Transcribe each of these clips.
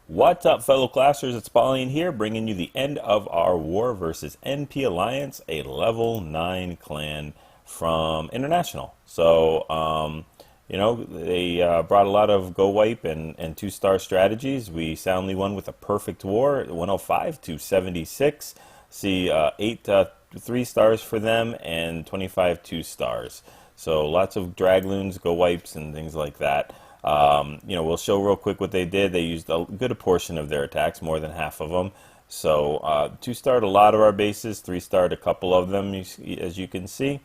What's up, fellow classers? It's Apollyon here, bringing you the end of our war versus NP Alliance, a level 9 clan from International. So, they brought a lot of go wipe and 2-star strategies. We soundly won with a perfect war, 105 to 76. See, 8 3-stars for them and 25 2-stars. So lots of Dragloons, go wipes, and things like that. We'll show real quick what they did. They used a good portion of their attacks, more than half of them. So 2-starred a lot of our bases, 3-starred a couple of them, as you can see.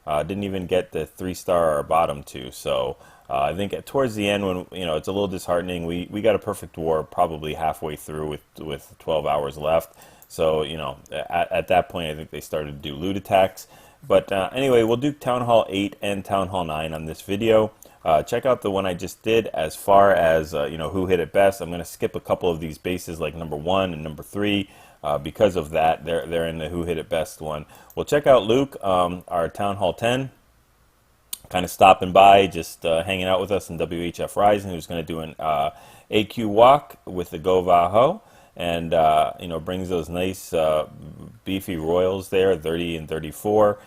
Didn't even get the 3-star our bottom two. So I think towards the end, when it's a little disheartening, we got a perfect war probably halfway through with 12 hours left. So at that point, I think they started to do loot attacks. But anyway, we'll do Town Hall 8 and Town Hall 9 on this video. Check out the one I just did as far as who hit it best. I'm going to skip a couple of these bases like number 1 and number 3 because of that. They're in the who hit it best one. We'll check out Luke, our Town Hall 10, kind of stopping by, just hanging out with us in WHF Rising, who's going to do an AQ walk with the GoVaLo. And brings those nice beefy royals there, 30 and 34.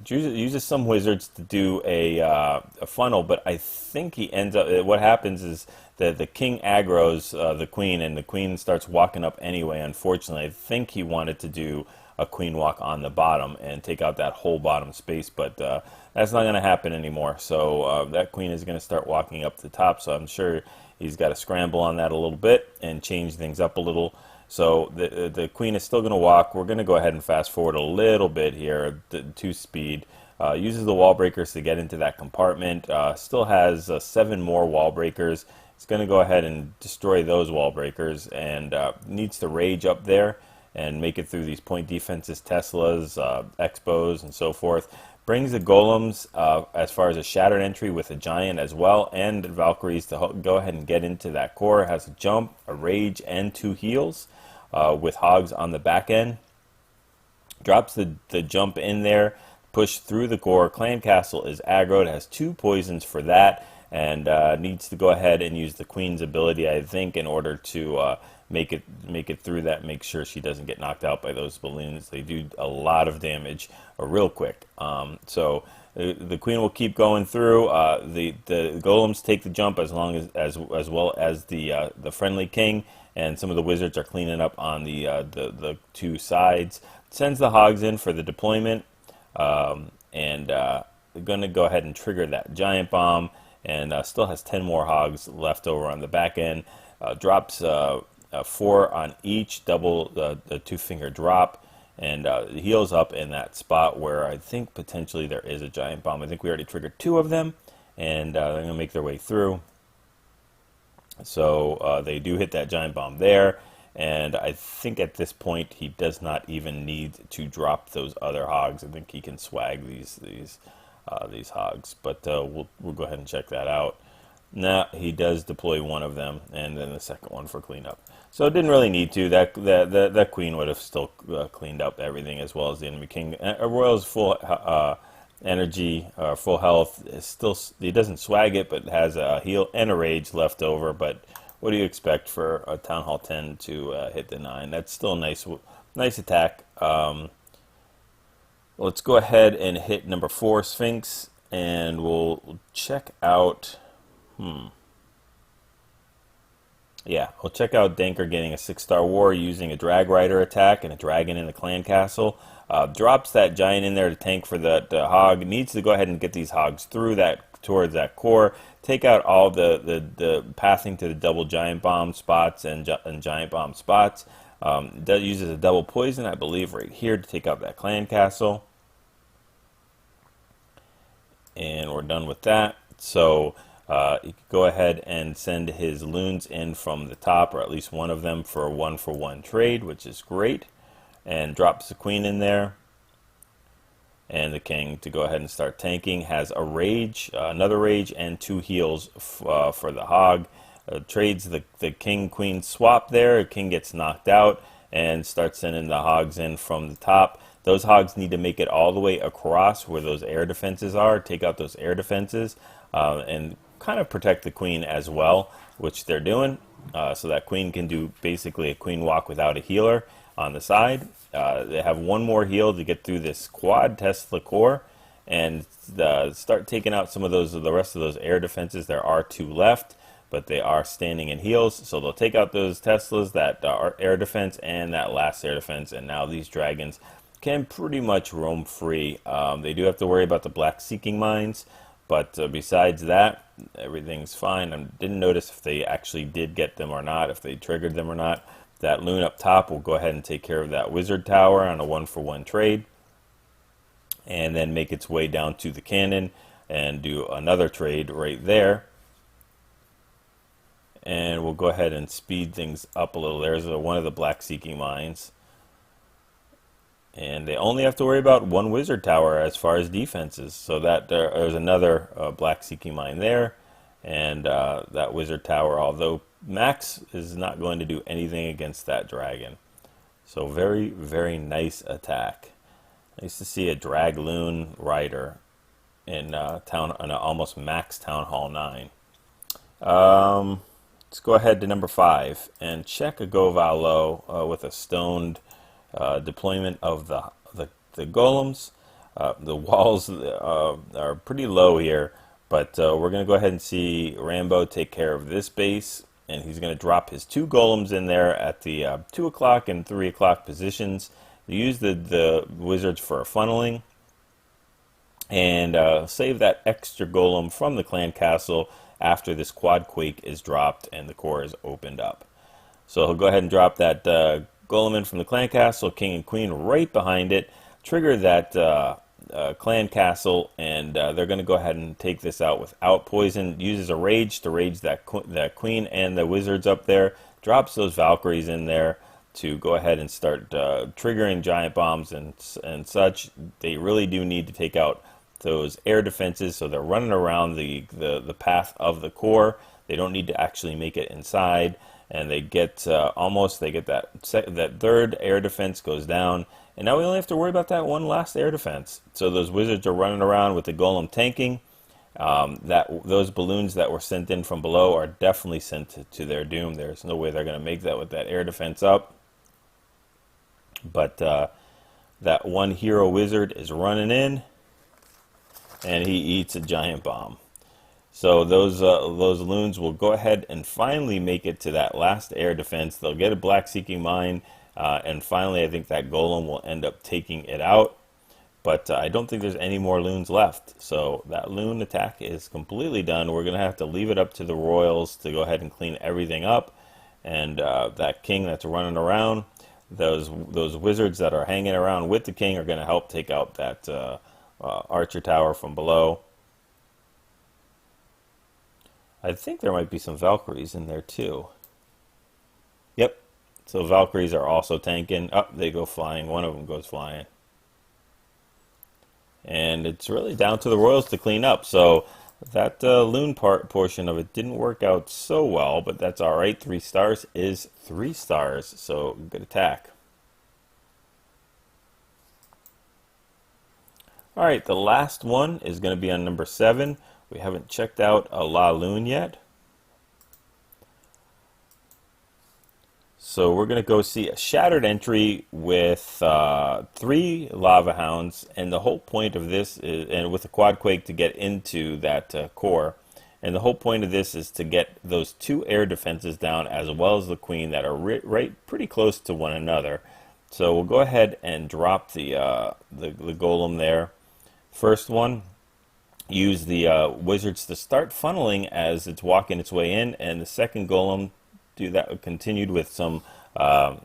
Uses some wizards to do a funnel, but I think he ends up. What happens is that the king aggroes the queen, and the queen starts walking up anyway. Unfortunately, I think he wanted to do a queen walk on the bottom and take out that whole bottom space, but that's not going to happen anymore. So that queen is going to start walking up the top. So I'm sure he's got to scramble on that a little bit and change things up a little. So the queen is still going to walk. We're going to go ahead and fast forward a little bit here, 2 speed. Uses the wall breakers to get into that compartment. Still has 7 more wall breakers. It's going to go ahead and destroy those wall breakers, and needs to rage up there and make it through these point defenses, Teslas, Expos, and so forth. Brings the golems as far as a shattered entry with a giant as well, and Valkyries to go ahead and get into that core. Has a jump, a rage, and 2 heals with hogs on the back end. Drops the jump in there, push through the core. Clan Castle is aggroed, has 2 poisons for that, and needs to go ahead and use the queen's ability, I think, in order to make it through that. Make sure she doesn't get knocked out by those balloons. They do a lot of damage real quick. So the queen will keep going through. The golems take the jump as well as the friendly king, and some of the wizards are cleaning up on the 2 sides. Sends the hogs in for the deployment, and they're going to go ahead and trigger that giant bomb, and still has 10 more hogs left over on the back end. Drops 4 on each, double the 2-finger drop, and heals up in that spot where I think potentially there is a giant bomb. I think we already triggered 2 of them, and they're going to make their way through. So they do hit that giant bomb there, and I think at this point he does not even need to drop those other hogs. I think he can swag these hogs, but we'll go ahead and check that out. Now he does deploy 1 of them, and then the second one for cleanup. So it didn't really need to. That queen would have still cleaned up everything, as well as the enemy king. A royal's full energy, full health. He doesn't swag it, but has a heal and a rage left over. But what do you expect for a Town Hall 10 to hit the 9? That's still a nice attack. Let's go ahead and hit number 4, Sphinx, and we'll check out. Yeah, we'll check out Danker getting a 6-star war using a drag rider attack and a dragon in the clan castle. Drops that giant in there to tank for the hog. Needs to go ahead and get these hogs through towards that core. Take out all the pathing to the double giant bomb spots and giant bomb spots. Uses a double poison, I believe, right here to take out that clan castle. And we're done with that. So he could go ahead and send his loons in from the top, or at least one of them, for a 1-for-1 trade, which is great. And drops the queen in there. And the king to go ahead and start tanking. Has a rage, another rage, and 2 heals for the hog. Trades the king-queen swap there. The king gets knocked out and starts sending the hogs in from the top. Those hogs need to make it all the way across where those air defenses are. Take out those air defenses and kind of protect the queen as well, which they're doing. so that queen can do basically a queen walk without a healer on the side. They have one more heal to get through this quad Tesla core and start taking out some of the rest of those air defenses. There are two left, but they are standing in heals, so they'll take out those Teslas, that air defense, and that last air defense, and now these dragons can pretty much roam free. They do have to worry about the black seeking mines, but besides that, everything's fine. I didn't notice if they actually did get them or not, if they triggered them or not. That loon up top will go ahead and take care of that wizard tower on a 1-for-1 trade, and then make its way down to the cannon and do another trade right there. And we'll go ahead and speed things up a little. There's one of the black seeking mines. And they only have to worry about one wizard tower as far as defenses. So that there's another black seeking mine there. And that wizard tower, although Max is not going to do anything against that dragon. So very, very nice attack. Nice to see a Dragloon rider in an almost max Town Hall 9. Let's go ahead to number 5 and check a GoVaLo with a stoned deployment of the golems. The walls are pretty low here, but we're going to go ahead and see Rambo take care of this base, and he's going to drop his 2 golems in there at the 2 o'clock and 3 o'clock positions. Use the wizards for funneling, and save that extra golem from the clan castle after this quad quake is dropped and the core is opened up. So he'll go ahead and drop that golem in from the clan castle, king and queen right behind it, trigger that clan castle, and they're going to go ahead and take this out without poison. Uses a rage to rage that queen and the wizards up there, drops those Valkyries in there to go ahead and start triggering giant bombs and such. They really do need to take out those air defenses, so they're running around the path of the core. They don't need to actually make it inside, and they get that third air defense goes down, and now we only have to worry about that one last air defense. So those wizards are running around with the golem tanking. Those balloons that were sent in from below are definitely sent to their doom. There's no way they're going to make that with that air defense up. But that one hero wizard is running in, and he eats a giant bomb. So those loons will go ahead and finally make it to that last air defense. They'll get a black seeking mine, and finally I think that golem will end up taking it out. But I don't think there's any more loons left. So that loon attack is completely done. We're going to have to leave it up to the royals to go ahead and clean everything up. And that king that's running around, those wizards that are hanging around with the king are going to help take out that archer tower from below. I think there might be some Valkyries in there too. Yep. So Valkyries are also tanking. Up, they go flying. One of them goes flying. And it's really down to the royals to clean up. So that loon portion of it didn't work out so well, but that's all right. 3 stars is 3 stars. So good attack. All right, the last one is going to be on number 7. We haven't checked out a La Lune yet. So we're going to go see a shattered entry with 3 lava hounds, and the whole point of this is, and with a quad quake to get into that core, and the whole point of this is to get those 2 air defenses down as well as the queen that are right pretty close to one another. So we'll go ahead and drop the golem there. First one, use the wizards to start funneling as it's walking its way in, and the second golem do that continued with some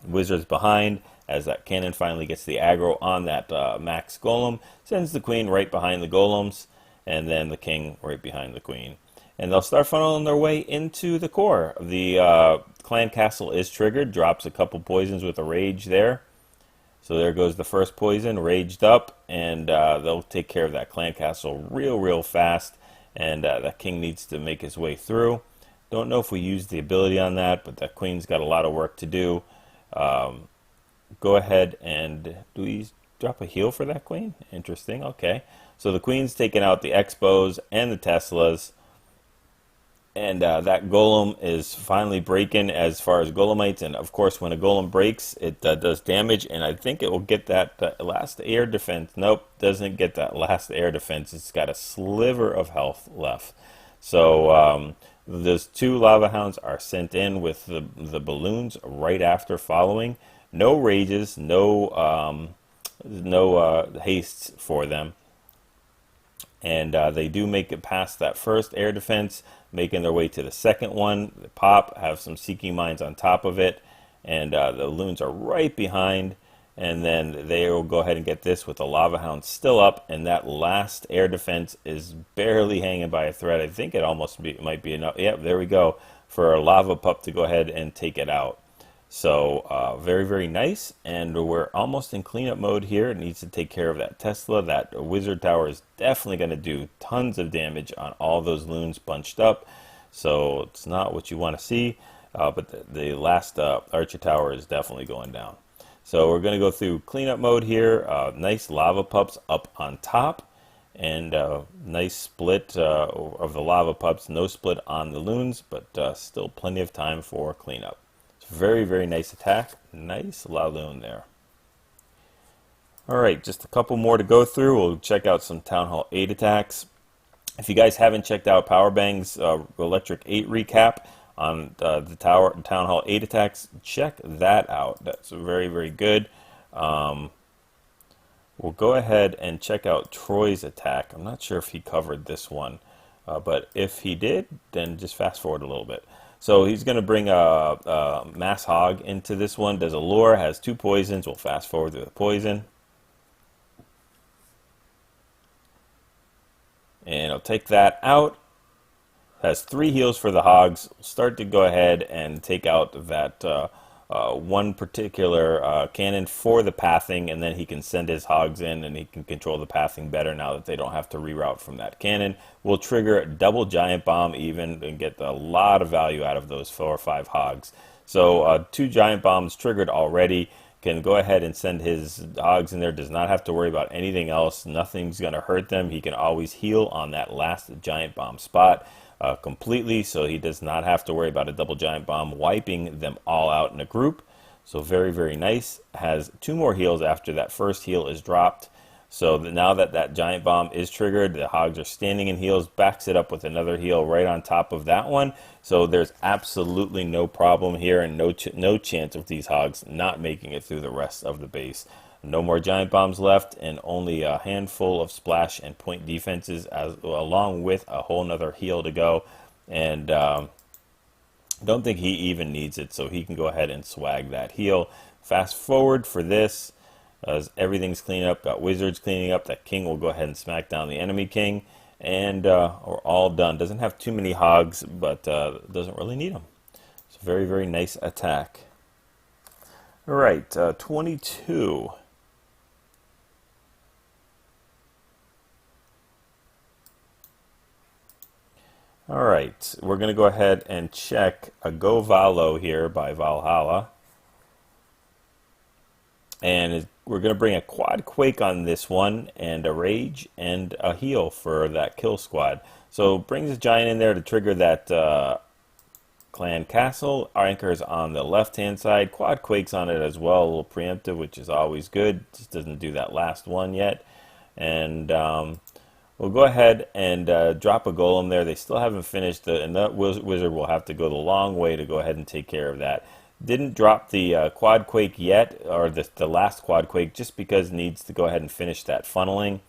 wizards behind as that cannon finally gets the aggro on that max golem, sends the queen right behind the golems, and then the king right behind the queen. And they'll start funneling their way into the core. The clan castle is triggered, drops a couple poisons with a rage there. So there goes the first poison, raged up, and they'll take care of that clan castle real fast, and that king needs to make his way through. Don't know if we used the ability on that, but that queen's got a lot of work to do. Go ahead and do we drop a heal for that queen? Interesting, okay. So the queen's taking out the Expos and the Teslas, And that golem is finally breaking as far as golemites. And of course, when a golem breaks, it does damage. And I think it will get that last air defense. Nope, doesn't get that last air defense. It's got a sliver of health left. So those two lava hounds are sent in with the balloons right after following. No rages, no hastes for them. And they do make it past that first air defense, making their way to the second one. They pop, have some Seeking Mines on top of it, and the loons are right behind. And then they will go ahead and get this with the Lava Hound still up, and that last air defense is barely hanging by a thread. I think it almost might be enough. Yep, there we go, for a Lava Pup to go ahead and take it out. So very, very nice, and we're almost in cleanup mode here. It needs to take care of that Tesla. That Wizard Tower is definitely going to do tons of damage on all those loons bunched up, so it's not what you want to see, but the last Archer Tower is definitely going down. So we're going to go through cleanup mode here. Nice Lava Pups up on top, and nice split of the Lava Pups. No split on the loons, but still plenty of time for cleanup. Very, very nice attack. Nice Laloon there. Alright, just a couple more to go through. We'll check out some Town Hall 8 attacks. If you guys haven't checked out Powerbang's Electric 8 recap on the Town Hall 8 attacks, check that out. That's very, very good. We'll go ahead and check out Troy's attack. I'm not sure if he covered this one, but if he did, then just fast forward a little bit. So he's going to bring a Mass Hog into this one. Does a lure, has 2 poisons. We'll fast forward to the poison. And I'll take that out. Has 3 heals for the hogs. We'll start to go ahead and take out that one particular cannon for the pathing, and then he can send his hogs in and he can control the pathing better now that they don't have to reroute from that cannon. We'll trigger a double giant bomb even and get a lot of value out of those 4 or 5 hogs. So 2 giant bombs triggered already. Can go ahead and send his hogs in there. Does not have to worry about anything else. Nothing's going to hurt them. He can always heal on that last giant bomb spot completely, so he does not have to worry about a double giant bomb wiping them all out in a group. So very, very nice. Has 2 more heals after that first heal is dropped. So now that that giant bomb is triggered, the hogs are standing in heals, backs it up with another heal right on top of that one. So there's absolutely no problem here, and no chance of these hogs not making it through the rest of the base. No more giant bombs left, and only a handful of splash and point defenses, along with a whole nother heal to go. And don't think he even needs it, so he can go ahead and swag that heal. Fast forward for this, as everything's cleaning up. Got wizards cleaning up. That king will go ahead and smack down the enemy king, and we're all done. Doesn't have too many hogs, but doesn't really need them. It's a very, very nice attack. All right, 22. All right, we're going to go ahead and check a GoVaLo here by Valhalla. And we're going to bring a quad quake on this one, and a rage and a heal for that kill squad. So brings a giant in there to trigger that clan castle. Our anchor is on the left hand side. Quad quakes on it as well, a little preemptive, which is always good. Just doesn't do that last one yet. And we'll go ahead and drop a golem there. They still haven't finished, and that wizard will have to go the long way to go ahead and take care of that. Didn't drop the quad quake yet, or the last quad quake, just because it needs to go ahead and finish that funneling.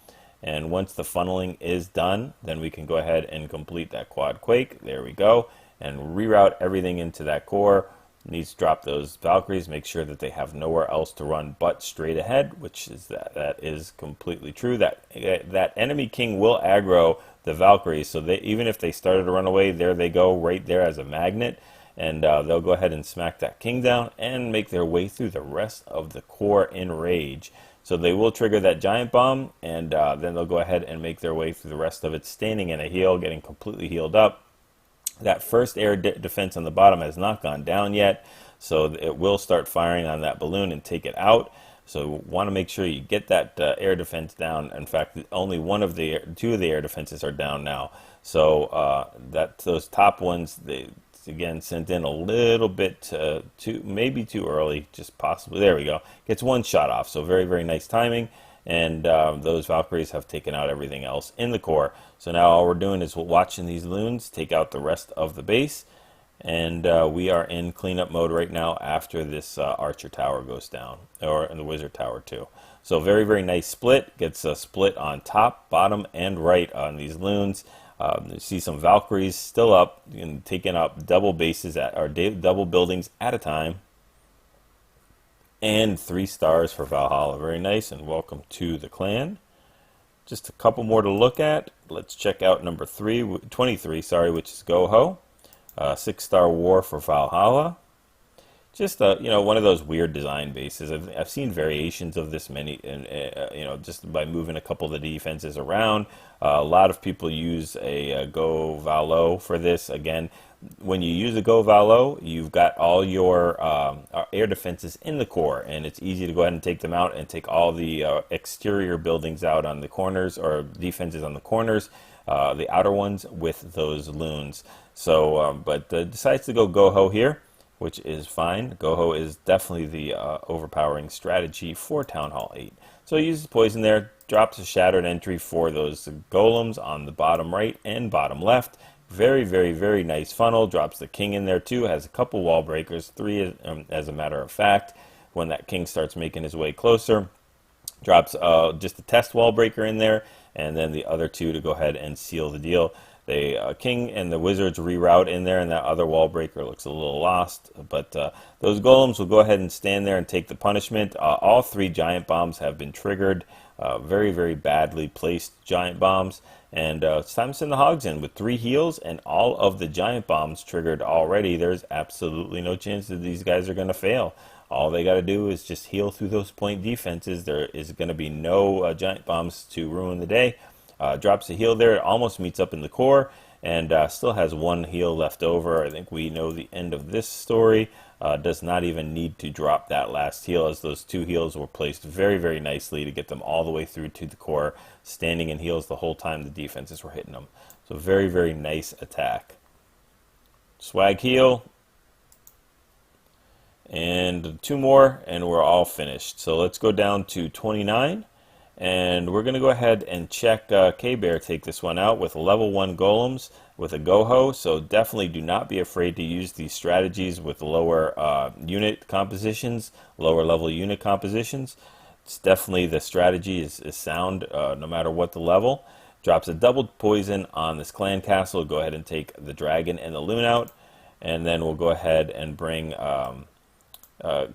And once the funneling is done, then we can go ahead and complete that quad quake. There we go. And reroute everything into that core. Needs to drop those Valkyries, make sure that they have nowhere else to run but straight ahead, which is that is completely true. That enemy king will aggro the Valkyries, so even if they started to run away, there they go, right there as a magnet. And they'll go ahead and smack that king down and make their way through the rest of the core in rage. So they will trigger that giant bomb, and then they'll go ahead and make their way through the rest of it, standing in a heal, getting completely healed up. That first air defense on the bottom has not gone down yet, so it will start firing on that balloon and take it out. So you want to make sure you get that air defense down. In fact, only two of the air defenses are down now. So those top ones, they again sent in a little bit too, maybe too early, just possibly. There we go. Gets one shot off. So very, very nice timing. And those Valkyries have taken out everything else in the core. So now all we're doing is watching these loons take out the rest of the base. And we are in cleanup mode right now after this archer tower goes down, or in the wizard tower too. So very, very nice split. Gets a split on top, bottom, and right on these loons. You see some Valkyries still up and taking up double bases or double buildings at a time. And 3 stars for Valhalla. Very nice, and welcome to the clan. Just a couple more to look at. Let's check out number 23, sorry, which is GoHo. 6-star war for Valhalla. Just one of those weird design bases. I've seen variations of this many, and just by moving a couple of the defenses around. A lot of people use a GoVaLo for this. Again, when you use a GoVaLo, you've got all your air defenses in the core, and it's easy to go ahead and take them out and take all the exterior buildings out on the corners, or defenses on the corners, the outer ones with those loons. So, but decides to go GoHo here, which is fine. GoHo is definitely the overpowering strategy for Town Hall 8. So he uses poison there, drops a shattered entry for those golems on the bottom right and bottom left. Very, very, very nice funnel. Drops the king in there too. Has a couple wall breakers, 3 as a matter of fact. When that king starts making his way closer, drops just a test wall breaker in there, and then the other 2 to go ahead and seal the deal. The king and the wizards reroute in there, and that other wall breaker looks a little lost. But those golems will go ahead and stand there and take the punishment. All 3 giant bombs have been triggered. Very, very badly placed giant bombs. And it's time to send the hogs in with 3 heals and all of the giant bombs triggered already. There's absolutely no chance that these guys are going to fail. All they got to do is just heal through those point defenses. There is going to be no giant bombs to ruin the day. Drops a heal there. It almost meets up in the core, and still has 1 heal left over. I think we know the end of this story. Does not even need to drop that last heal, as those 2 heals were placed very, very nicely to get them all the way through to the core, standing in heals the whole time the defenses were hitting them. So very, very nice attack. Swag heal. And 2 more, and we're all finished. So let's go down to 29. And we're going to go ahead and check K-Bear take this one out with level 1 golems with a GoHo. So definitely do not be afraid to use these strategies with lower unit compositions, lower level unit compositions. It's definitely, the strategy is sound no matter what the level. Drops a double poison on this clan castle. Go ahead and take the dragon and the loon out. And then we'll go ahead and bring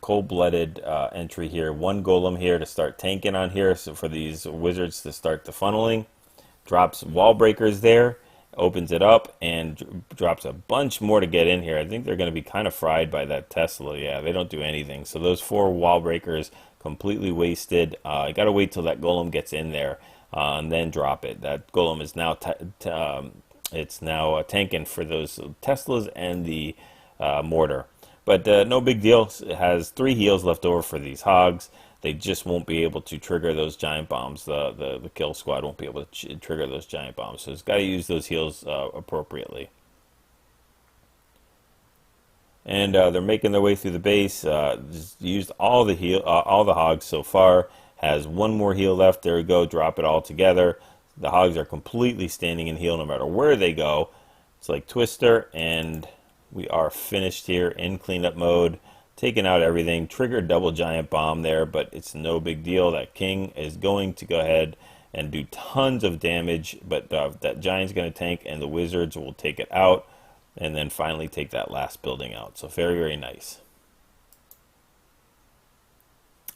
cold-blooded entry here. 1 golem here to start tanking on here, so for these wizards to start the funneling. Drops wall breakers there, opens it up, and drops a bunch more to get in here. I think they're going to be kind of fried by that Tesla. Yeah, they don't do anything. So those 4 wall breakers completely wasted. I got to wait till that golem gets in there and then drop it. That golem is now tanking for those Teslas and the mortar. But no big deal. It has 3 heals left over for these hogs. They just won't be able to trigger those giant bombs. The kill squad won't be able to trigger those giant bombs. So it's got to use those heals appropriately. And they're making their way through the base. Just used all the hogs so far. Has 1 more heal left. There we go. Drop it all together. The hogs are completely standing in heal no matter where they go. It's like Twister, and we are finished here in cleanup mode, taking out everything. Triggered double giant bomb there, but it's no big deal. That king is going to go ahead and do tons of damage, but that giant's going to tank, and the wizards will take it out, and then finally take that last building out. So very, very nice.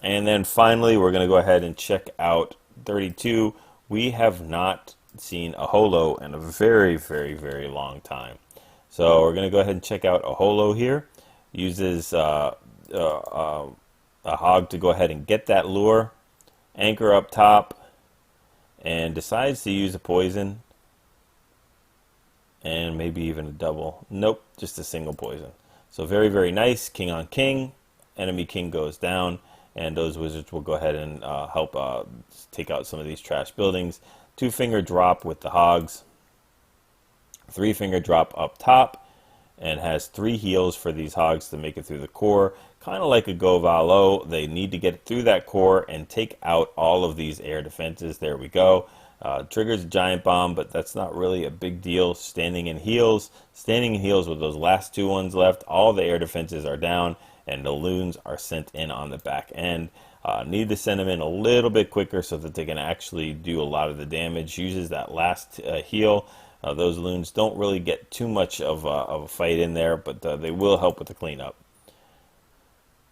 And then finally, we're going to go ahead and check out 32. We have not seen a holo in a very, very, very long time. So we're going to go ahead and check out a holo here. Uses a hog to go ahead and get that lure. Anchor up top. And decides to use a poison. And maybe even a double. Nope, just a single poison. So very, very nice. King on king. Enemy king goes down. And those wizards will go ahead and help take out some of these trash buildings. 2-finger drop with the hogs. Three finger drop up top, and has 3 heals for these hogs to make it through the core. Kind of like a GoVaLo, they need to get through that core and take out all of these air defenses. There we go. Triggers a giant bomb, but that's not really a big deal. Standing in heals with those last 2 ones left. All the air defenses are down, and the loons are sent in on the back end. Need to send them in a little bit quicker so that they can actually do a lot of the damage. Uses that last heal. Those loons don't really get too much of a fight in there, but they will help with the cleanup.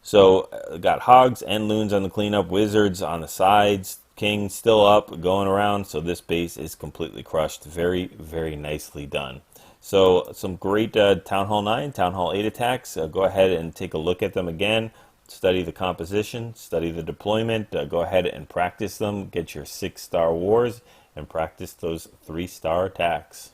So got hogs and loons on the cleanup, wizards on the sides, king still up, going around. So this base is completely crushed. Very, very nicely done. So some great Town Hall 9, Town Hall 8 attacks. Go ahead and take a look at them again. Study the composition, study the deployment. Go ahead and practice them. Get your 6-star wars and practice those 3-star attacks.